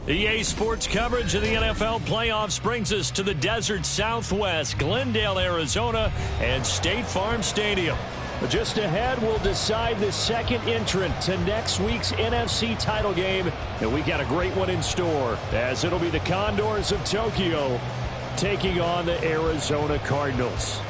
EA Sports coverage of the NFL playoffs brings us to the desert Southwest, Glendale, Arizona, and State Farm Stadium. Just ahead, we'll decide the second entrant to next week's NFC title game, and we got a great one in store, as it'll be the Condors of Tokyo taking on the Arizona Cardinals.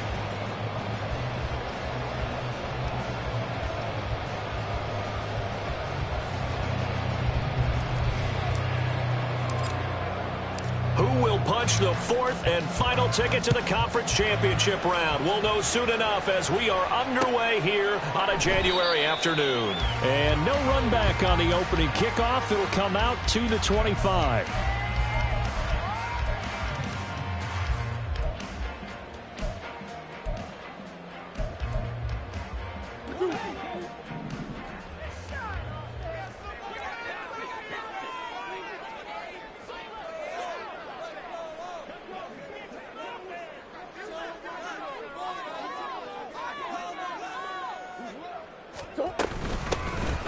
Who will punch the fourth and final ticket to the conference championship round? We'll know soon enough as we are underway here on a January afternoon. And no run back on the opening kickoff. It'll come out to the 25.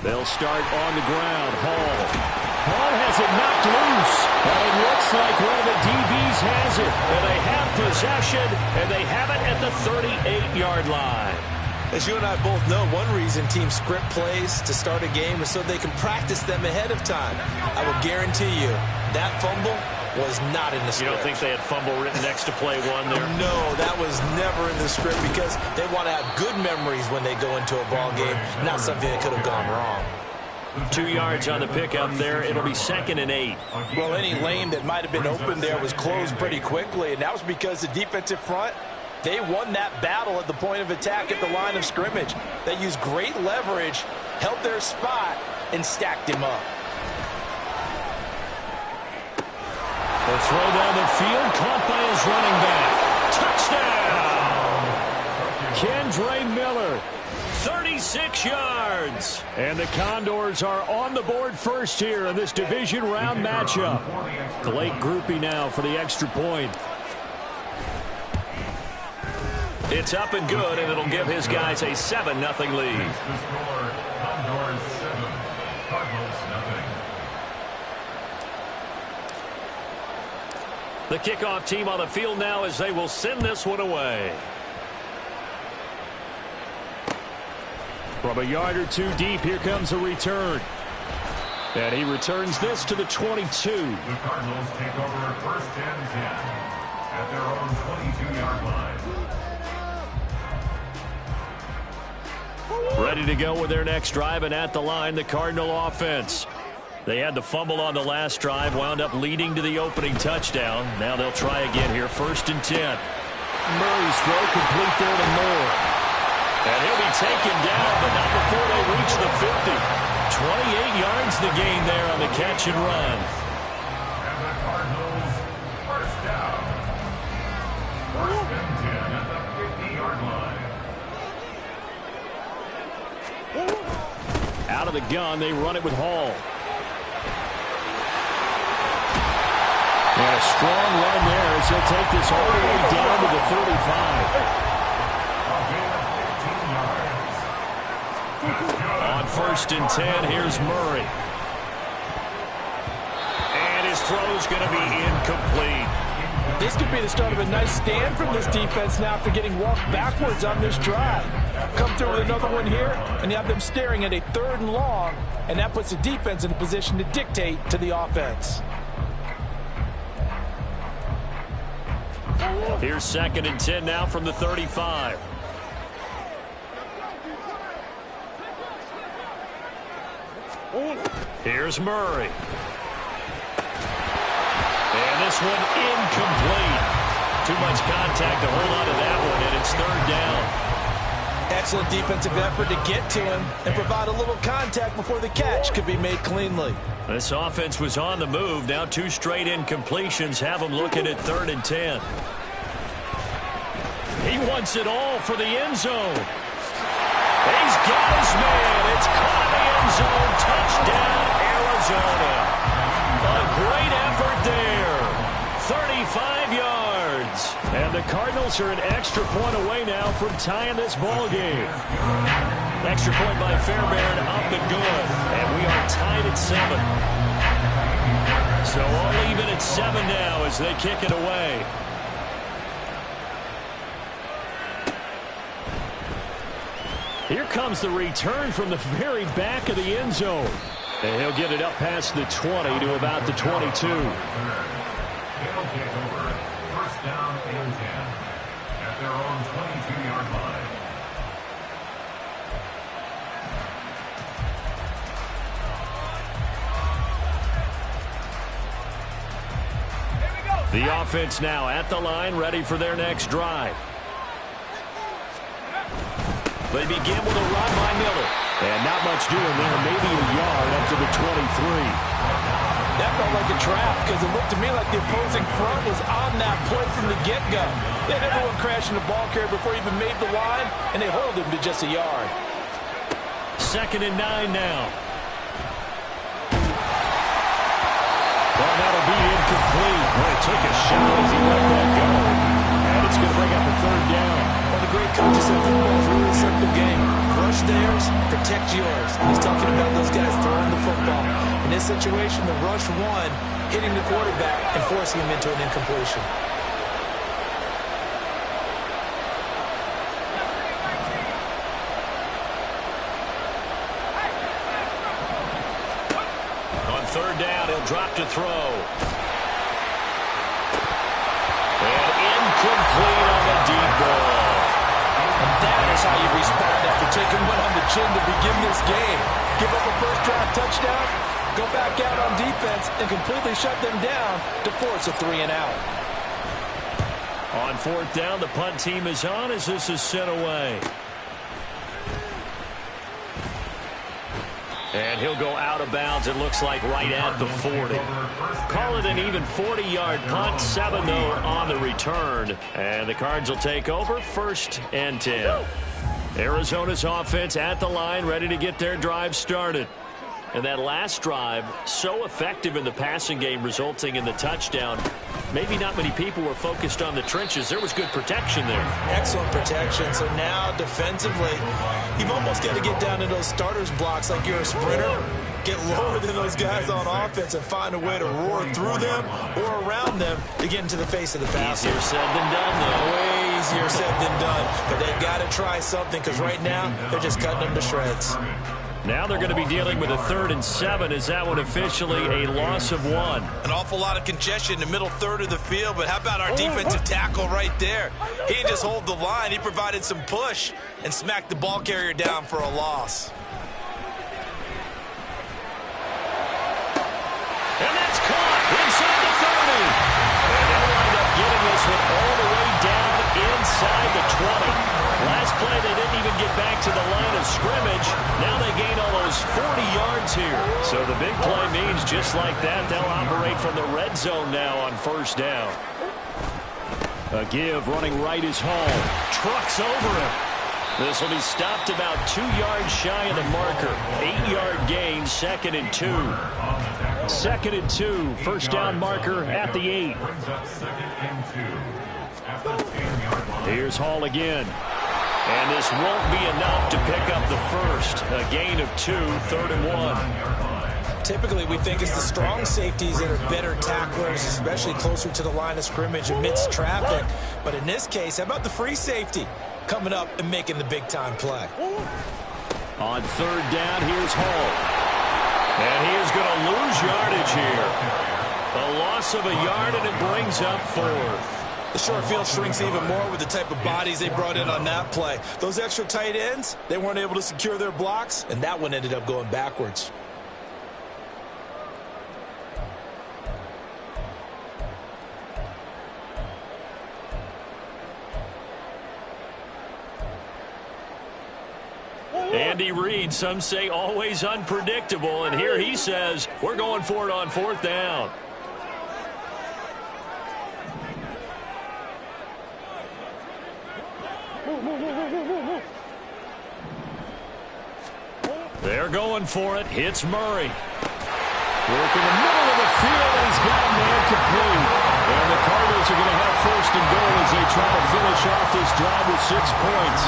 They'll start on the ground. Hall has it knocked loose. And it looks like one of the DBs has it. And they have possession, and they have it at the 38-yard line. As you and I both know, one reason teams script plays to start a game is so they can practice them ahead of time. I will guarantee you that fumble was not in the script. You don't think they had fumble written next to play one there? No, that was never in the script because they want to have good memories when they go into a ball game, not something that could have gone wrong. 2 yards on the pickup there. It'll be 2nd and 8. Well, any lane that might have been open there was closed pretty quickly, and that was because the defensive front, they won that battle at the point of attack at the line of scrimmage. They used great leverage, held their spot, and stacked him up. The throw down the field, caught by his running back. Touchdown! Kendre Miller, 36 yards. And the Condors are on the board first here in this division round matchup. Blake Groupie now for the extra point. It's up and good, and it'll give his guys a 7-0 lead. Condors 7, Cardinals 0. The kickoff team on the field now as they will send this one away. From a yard or two deep, here comes a return. And he returns this to the 22. The Cardinals take over 1st and 10 at their own 22-yard line. Ready to go with their next drive, and at the line, the Cardinal offense. They had the fumble on the last drive, wound up leading to the opening touchdown. Now they'll try again here, 1st and 10. Murray's throw complete there to Moore. And he'll be taken down, but not before they reach the 50. 28 yards the gain there on the catch and run. And the Cardinals, 1st down. 1st and 10 at the 50-yard line. Out of the gun, they run it with Hall. And a strong run there as he'll take this all the way down to the 35. On 1st and 10, here's Murray. And his throw's going to be incomplete. This could be the start of a nice stand from this defense now after getting walked backwards on this drive. Come through with another one here, and you have them staring at a 3rd and long, and that puts the defense in a position to dictate to the offense. Here's 2nd and 10 now from the 35. Here's Murray. And this one incomplete. Too much contact to hold on to that one, and it's 3rd down. Excellent defensive effort to get to him and provide a little contact before the catch could be made cleanly. This offense was on the move. Now 2 straight incompletions have them looking at 3rd and 10. He wants it all for the end zone. He's got his man. It's caught in the end zone. Touchdown, Arizona. A great the Cardinals are an extra point away now from tying this ball game. Extra point by Fairbairn up and good. And we are tied at 7. So all even at 7 now as they kick it away. Here comes the return from the very back of the end zone. And he'll get it up past the 20 to about the 22. They'll take over. First down and 10 at their own 22-yard line. The offense now at the line, ready for their next drive. They begin with a run by Miller. And not much doing there, maybe a yard up to the 23. That felt like a trap because it looked to me like the opposing front was on that play from the get-go. They had everyone crashing the ball carrier before he even made the line, and they hold him to just a yard. 2nd and 9 now. Well, that'll be incomplete. Well, he took a shot as he let that go. And it's going to bring up a 3rd down. Well, the great coach said football is really a simple game. Rush theirs, protect yours. And he's talking about those guys throwing the football. In this situation, the rush one, hitting the quarterback and forcing him into an incompletion. On 3rd down, he'll drop to throw. And incomplete on the deep ball. And that is how you respond after taking one on the chin to begin this game. Give up a first-drive touchdown, go back out on defense, and completely shut them down to force a 3-and-out. On 4th down, the punt team is on as this is sent away. And he'll go out of bounds, it looks like, right at the 40. Call it an even 40-yard punt, 7 though on the return. And the Cards will take over, 1st and 10. Arizona's offense at the line, ready to get their drive started. And that last drive, so effective in the passing game, resulting in the touchdown. Maybe not many people were focused on the trenches. There was good protection there. Excellent protection. So now, defensively, you've almost got to get down to those starters blocks like you're a sprinter. Get lower than those guys on offense and find a way to roar through them or around them to get into the face of the passer. Easier said than done, though. Way easier said than done. But they've got to try something because right now, they're just cutting them to shreds. Now they're going to be dealing with a 3rd and 7. Is that one officially a loss of 1? An awful lot of congestion in the middle third of the field, but how about our defensive tackle right there? He didn't just hold the line. He provided some push and smacked the ball carrier down for a loss. And that's caught inside the 30. And they'll wind up getting this one all the way down inside the 20. Last play, they didn't even get back to the line of scrimmage. Now they gain almost 40 yards here. So the big play means just like that, they'll operate from the red zone now on 1st down. A give, running right is Hall. Trucks over him. This will be stopped about 2 yards shy of the marker. 8-yard gain, 2nd and 2. 2nd and 2, 1st down marker at the 8. Here's Hall again. And this won't be enough to pick up the 1st. A gain of 2, 3rd and 1. Typically, we think it's the strong safeties that are better tacklers, especially closer to the line of scrimmage amidst traffic. But in this case, how about the free safety coming up and making the big-time play? On 3rd down, here's Hall. And he is going to lose yardage here. A loss of a yard, and it brings up 4th. The short field shrinks even more with the type of bodies they brought in on that play. Those extra tight ends, they weren't able to secure their blocks, and that one ended up going backwards. Andy Reid, some say always unpredictable, and here he says we're going for it on 4th down. They're going for it. Hits Murray. Work in the middle of the field, and he's got a man complete. And the Cardinals are going to have first and goal as they try to finish off this drive with 6 points.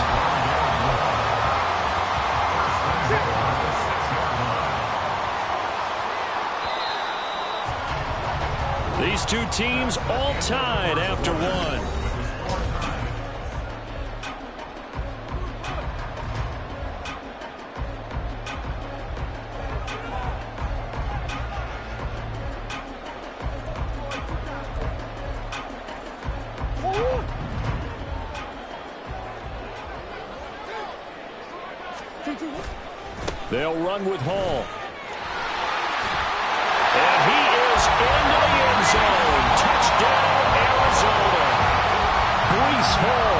These two teams all tied after one. They'll run with Hall. And he is into the end zone. Touchdown, Arizona. Breece Hall,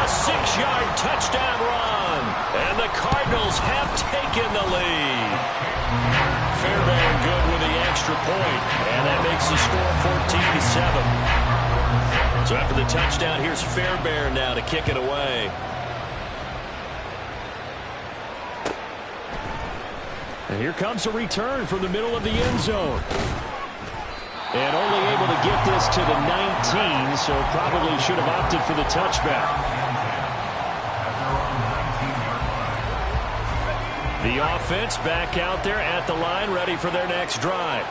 a 6-yard touchdown run. And the Cardinals have taken the lead. Fairbairn good with the extra point. And that makes the score 14-7. So after the touchdown, here's Fairbairn now to kick it away. And here comes a return from the middle of the end zone. And only able to get this to the 19, so probably should have opted for the touchback. The offense back out there at the line, ready for their next drive.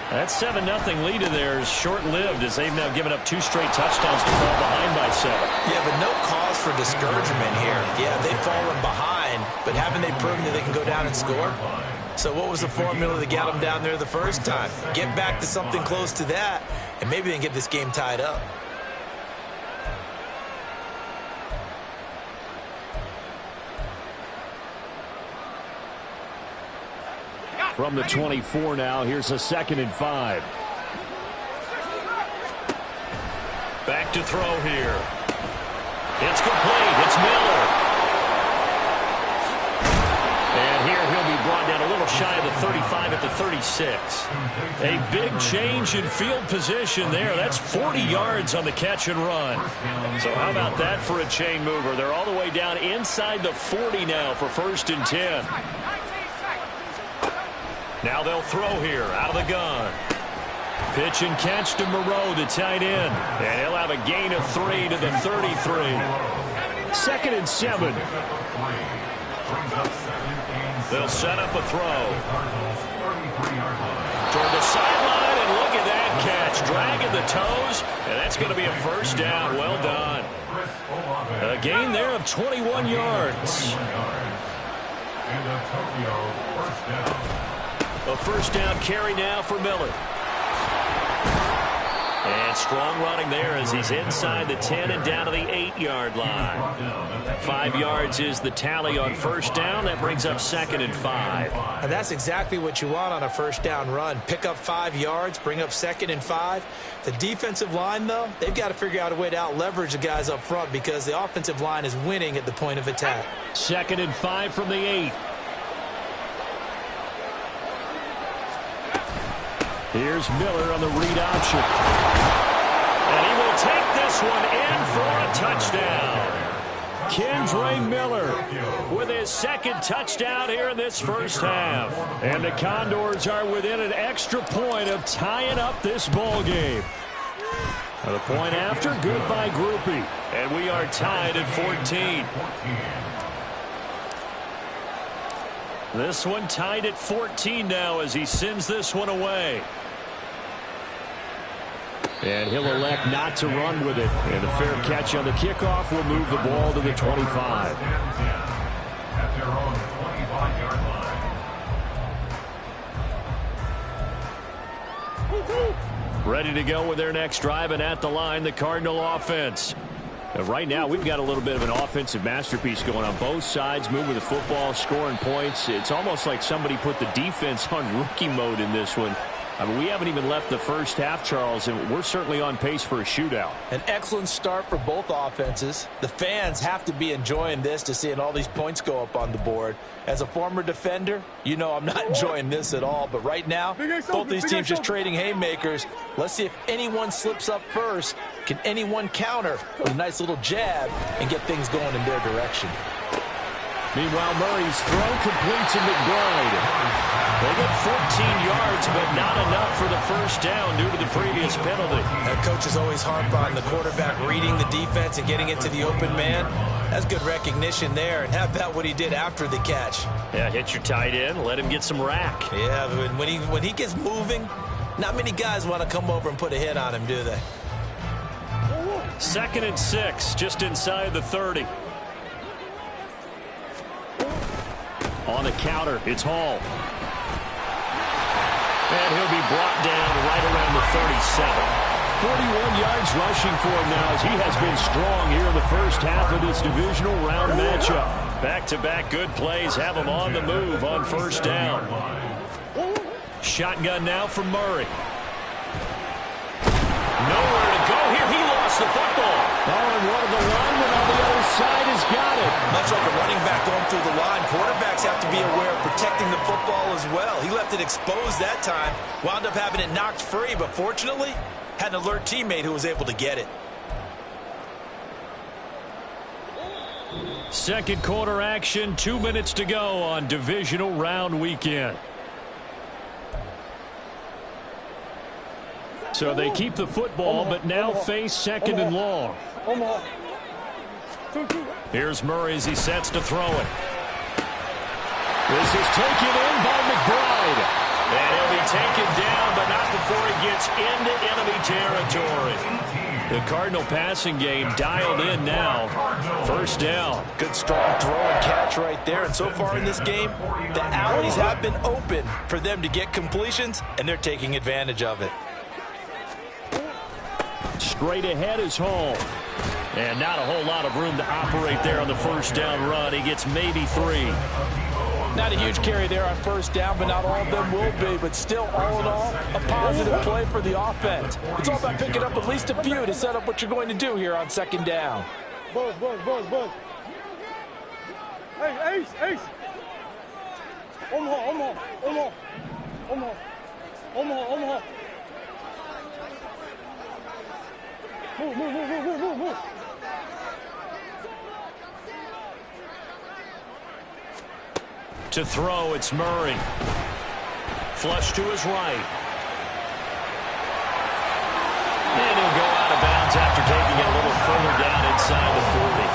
That 7-0 lead of theirs short-lived as they've now given up 2 straight touchdowns to fall behind by 7. Yeah, but no cause for discouragement here. Yeah, they've fallen behind, but haven't they proven that they can go down and score? So what was the formula that got them down there the first time? Get back to something close to that, and maybe they can get this game tied up. From the 24 now, here's a 2nd and 5. Back to throw here. It's complete. It's Miller. And here he'll be brought down a little shy of the 35 at the 36. A big change in field position there. That's 40 yards on the catch and run. So how about that for a chain mover? They're all the way down inside the 40 now for 1st and 10. Now they'll throw here out of the gun. Pitch and catch to Moreau, the tight end. And he'll have a gain of 3 to the 33. 2nd and 7. They'll set up a throw. Toward the sideline, and look at that catch. Dragging the toes, and that's going to be a 1st down. Well done. A gain there of 21 yards. A 1st down carry now for Miller. And strong running there as he's inside the 10 and down to the 8-yard line. 5 yards is the tally on 1st down. That brings up 2nd and 5. And that's exactly what you want on a 1st down run. Pick up 5 yards, bring up 2nd and 5. The defensive line, though, they've got to figure out a way to out-leverage the guys up front because the offensive line is winning at the point of attack. 2nd and 5 from the 8. Here's Miller on the read option. And he will take this one in for a touchdown. Kendre Miller with his 2nd touchdown here in this 1st half. And the Condors are within an extra point of tying up this ball game. The point after, good by Groupie. And we are tied at 14. This one tied at 14 now as he sends this one away. And he'll elect not to run with it. And a fair catch on the kickoff will move the ball to the 25. At their own 25-yard line. Ready to go with their next drive, and at the line, the Cardinal offense. Right now, we've got a little bit of an offensive masterpiece going on both sides, moving the football, scoring points. It's almost like somebody put the defense on rookie mode in this one. I mean, we haven't even left the 1st half, Charles, and we're certainly on pace for a shootout. An excellent start for both offenses. The fans have to be enjoying this to seeing all these points go up on the board. As a former defender, you know I'm not enjoying this at all. But right now, both these teams just trading haymakers. Let's see if anyone slips up first. Can anyone counter with a nice little jab and get things going in their direction? Meanwhile, Murray's throw complete to McBride. They get 14 yards, but not enough for the first down due to the previous penalty. That coach is always harp on the quarterback reading the defense and getting it to the open man. That's good recognition there. And how about what he did after the catch? Yeah, hit your tight end, let him get some rack. Yeah, when he gets moving, not many guys want to come over and put a hit on him, do they? 2nd and 6, just inside the 30. On the counter, it's Hall. And he'll be brought down right around the 37. 41 yards rushing for him now as he has been strong here in the first half of this divisional round matchup. Back-to-back good plays have him on the move on first down. Shotgun now for Murray. Nowhere to go here. He lost the football. Oh, and one of the linemen on the other side has got it. Much like a running back going through the line, quarterbacks have to be aware of protecting the football as well. He left it exposed that time, wound up having it knocked free, but fortunately, had an alert teammate who was able to get it. Second quarter action, 2 minutes to go on divisional round weekend. So they keep the football, but now face 2nd and long. Here's Murray as he sets to throw it. This is taken in by McBride. And he'll be taken down, but not before he gets into enemy territory. The Cardinal passing game dialed in now. First down. Good strong throw and catch right there. And so far in this game, the alleys have been open for them to get completions, and they're taking advantage of it. Straight ahead is Hall. And not a whole lot of room to operate there on the first down run. He gets maybe 3. Not a huge carry there on first down, but not all of them will be. But still, all in all, a positive play for the offense. It's all about picking up at least a few to set up what you're going to do here on second down. Buzz. Hey, Ace. Omaha. Move. To throw, it's Murray. Flush to his right. And he'll go out of bounds after taking it a little further down inside the 40.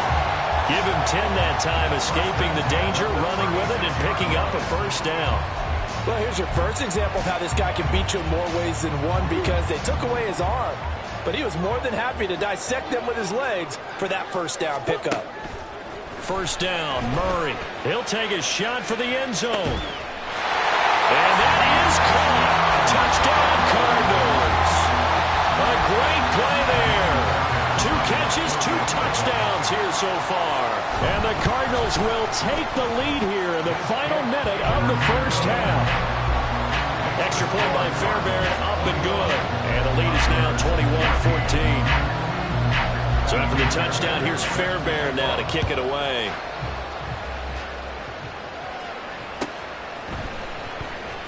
Give him 10 that time, escaping the danger, running with it, and picking up a first down. Well, here's your first example of how this guy can beat you in more ways than one, because they took away his arm. But he was more than happy to dissect them with his legs for that first down pickup. First down, Murray. He'll take a shot for the end zone. And that is caught. Touchdown, Condors. A great play there. 2 catches, 2 touchdowns here so far. And the Cardinals will take the lead here in the final minute of the first half. Extra point by Fairbairn, up and good. And the lead is now 21-14. So after the touchdown, here's Fairbairn now to kick it away.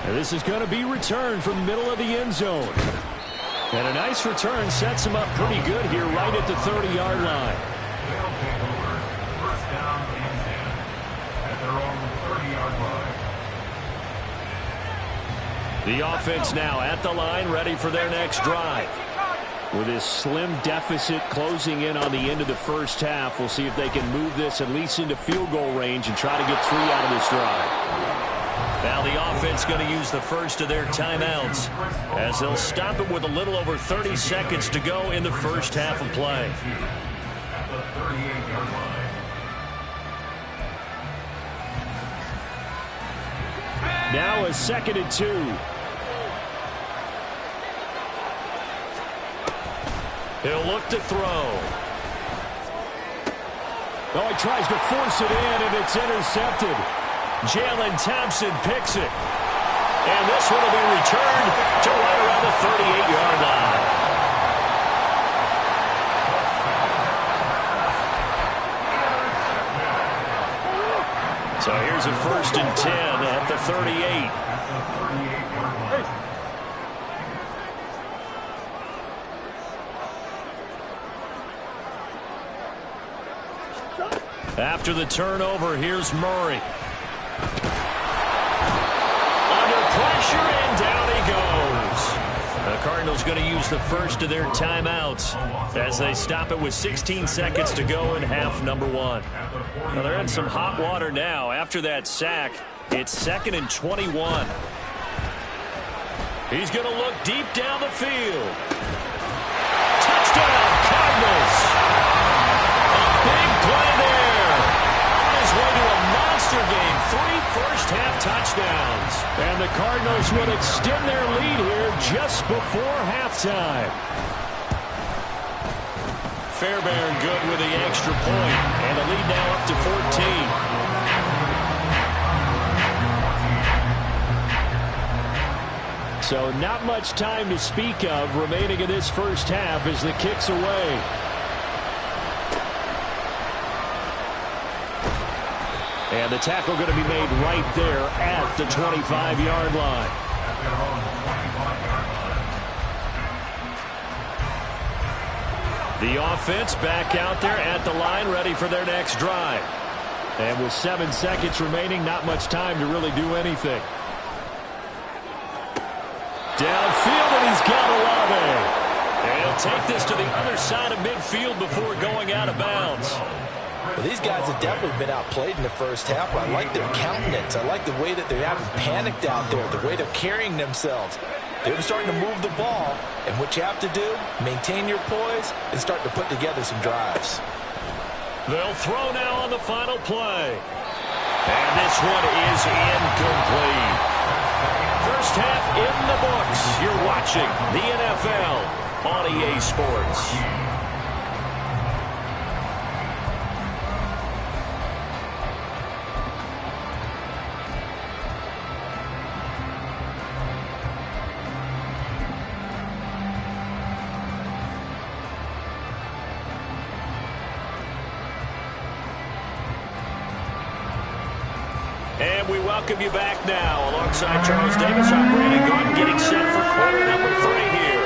And this is going to be returned from the middle of the end zone. And a nice return sets him up pretty good here right at the 30-yard line. First down and 10 at their own 30-yard line. The offense now at the line, ready for their next drive. With this slim deficit closing in on the end of the first half, we'll see if they can move this at least into field goal range and try to get 3 out of this drive. Now the offense going to use the first of their timeouts as they'll stop it with a little over 30 seconds to go in the first half of play. At the 38-yard line. Now a 2nd and 2. He'll look to throw. Oh, he tries to force it in, and it's intercepted. Jalen Thompson picks it. And this one will be returned to right around the 38-yard line. So here's a 1st and 10 at the 38. After the turnover, here's Murray. Under pressure, and down he goes. The Cardinals going to use the first of their timeouts as they stop it with 16 seconds to go in half number one. Well, they're in some hot water now. After that sack, it's 2nd and 21. He's going to look deep down the field. Touchdown, Cardinals. A big play there. On his way to a monster game. 3 first-half touchdowns. And the Cardinals will extend their lead here just before halftime. Fairbairn good with the extra point. And the lead now up to 14. So not much time to speak of remaining in this first half as the kick's away. And the tackle going to be made right there at the 25-yard line. The offense back out there at the line, ready for their next drive. And with 7 seconds remaining, not much time to really do anything. Downfield, and he's got Olave. And he'll take this to the other side of midfield before going out of bounds. Well, these guys have definitely been outplayed in the first half. I like their countenance. I like the way that they haven't panicked out there, the way they're carrying themselves. They're starting to move the ball, and what you have to do, maintain your poise and start to put together some drives. They'll throw now on the final play. And this one is incomplete. First half in the books. You're watching the NFL on EA Sports. And we welcome you back now. Alongside Charles Davis, I'm Brandon Gordon, getting set for quarter number 3 here.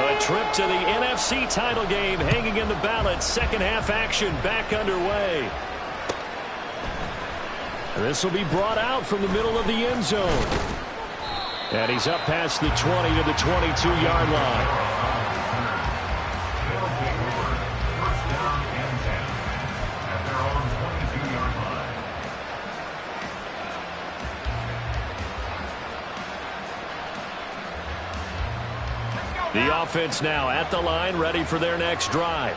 A trip to the NFC title game hanging in the balance. Second half action back underway. This will be brought out from the middle of the end zone. And he's up past the 20 to the 22-yard line. The offense now at the line, ready for their next drive.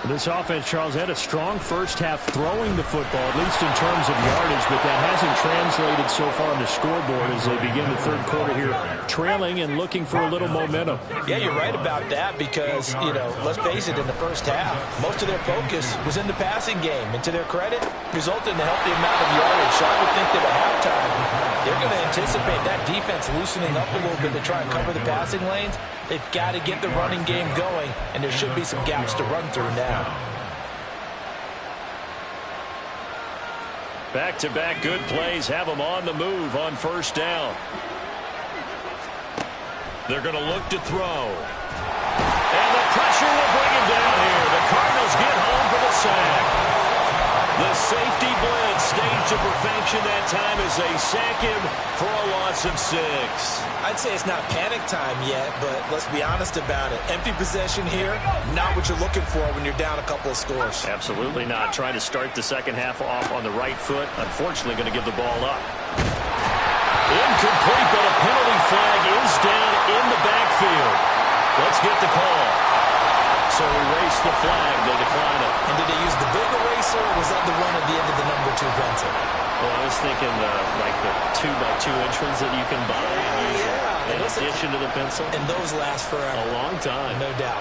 This offense, Charles, had a strong first half throwing the football, at least in terms of yardage, but that hasn't translated so far on the scoreboard as they begin the third quarter here, trailing and looking for a little momentum. Yeah, you're right about that because, you know, let's face it, in the first half, most of their focus was in the passing game. And to their credit, resulted in a healthy amount of yardage. So I would think that at halftime, they're going to anticipate that defense loosening up a little bit to try and cover the passing lanes. They've got to get the running game going, and there should be some gaps to run through now. Back-to-back good plays have them on the move on first down. They're going to look to throw. And the pressure will bring him down here. The Cardinals get home for the sack. The safety blitz staged to perfection that time as they sack him for a loss of 6. I'd say it's not panic time yet, but let's be honest about it. Empty possession here, not what you're looking for when you're down a couple of scores. Absolutely not. Trying to start the second half off on the right foot. Unfortunately, going to give the ball up. Incomplete, but a penalty flag is down in the backfield. Let's get the call. So erase the flag. They decline it. And did they use the big eraser, or was that the one at the end of the number 2 pencil? Well, I was thinking like the 2x2 inch ones that you can buy and use in addition to the pencil. And those last forever. A long time. No doubt.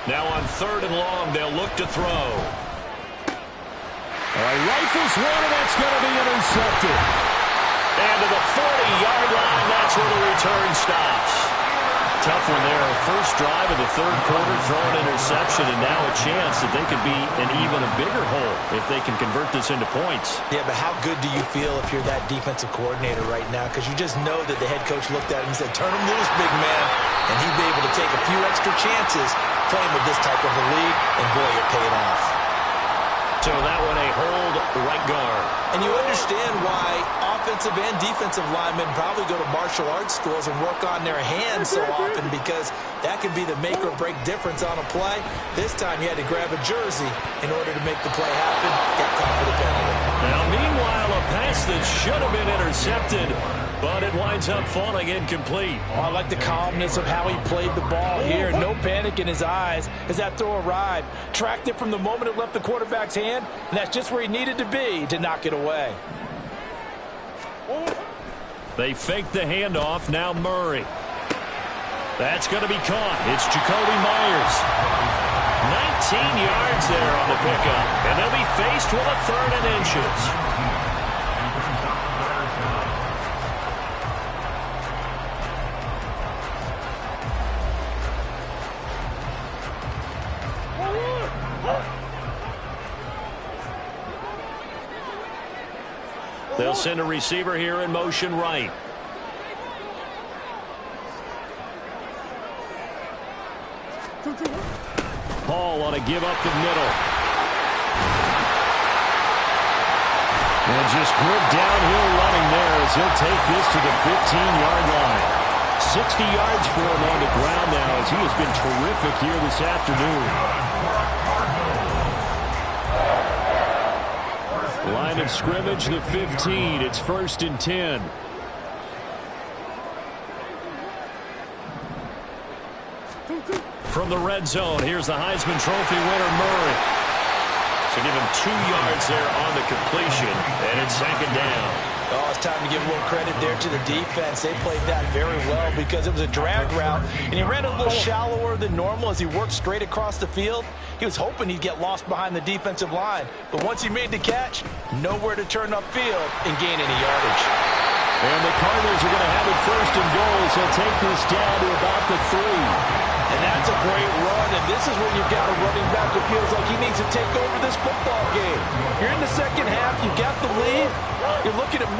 Now on 3rd and long, they'll look to throw. All right, rifles one, and that's going to be intercepted. And to the 40-yard line, that's where the return stops. Tough one there. First drive of the third quarter, throwing interception, and now a chance that they could be in even a bigger hole if they can convert this into points. Yeah, but how good do you feel if you're that defensive coordinator right now? Because you just know that the head coach looked at him and said, turn him loose, big man. And he'd be able to take a few extra chances playing with this type of a lead, and boy, it paid off. So that one a hold right guard. And you understand why offensive and defensive linemen probably go to martial arts schools and work on their hands so often, because that can be the make or break difference on a play. This time you had to grab a jersey in order to make the play happen. Got caught for the penalty. Now, meanwhile, a pass that should have been intercepted, but it winds up falling incomplete. Oh, I like the calmness of how he played the ball here. No panic in his eyes as that throw arrived. Tracked it from the moment it left the quarterback's hand, and that's just where he needed to be to knock it away. They fake the handoff. Now Murray. That's going to be caught. It's Jacoby Myers. 19 yards there on the pickup, and they'll be faced with a 3rd and inches. They'll send a receiver here in motion right. Paul on a give up the middle. And just good downhill running there as he'll take this to the 15-yard line. 60 yards for him on the ground now as he has been terrific here this afternoon. Line of scrimmage, the 15. It's 1st and 10. From the red zone, here's the Heisman Trophy winner, Murray. So give him 2 yards there on the completion, and it's 2nd down. Oh, it's time to give a little credit there to the defense. They played that very well because it was a drag route, and he ran a little shallower than normal as he worked straight across the field. He was hoping he'd get lost behind the defensive line, but once he made the catch, nowhere to turn upfield and gain any yardage. And the Cardinals are going to have it 1st and goal, so take this down to about the 3. And that's a great run, and this is when you've got a running back who feels like he needs to take over this football game. You're in the second half, you've got the lead, you're looking at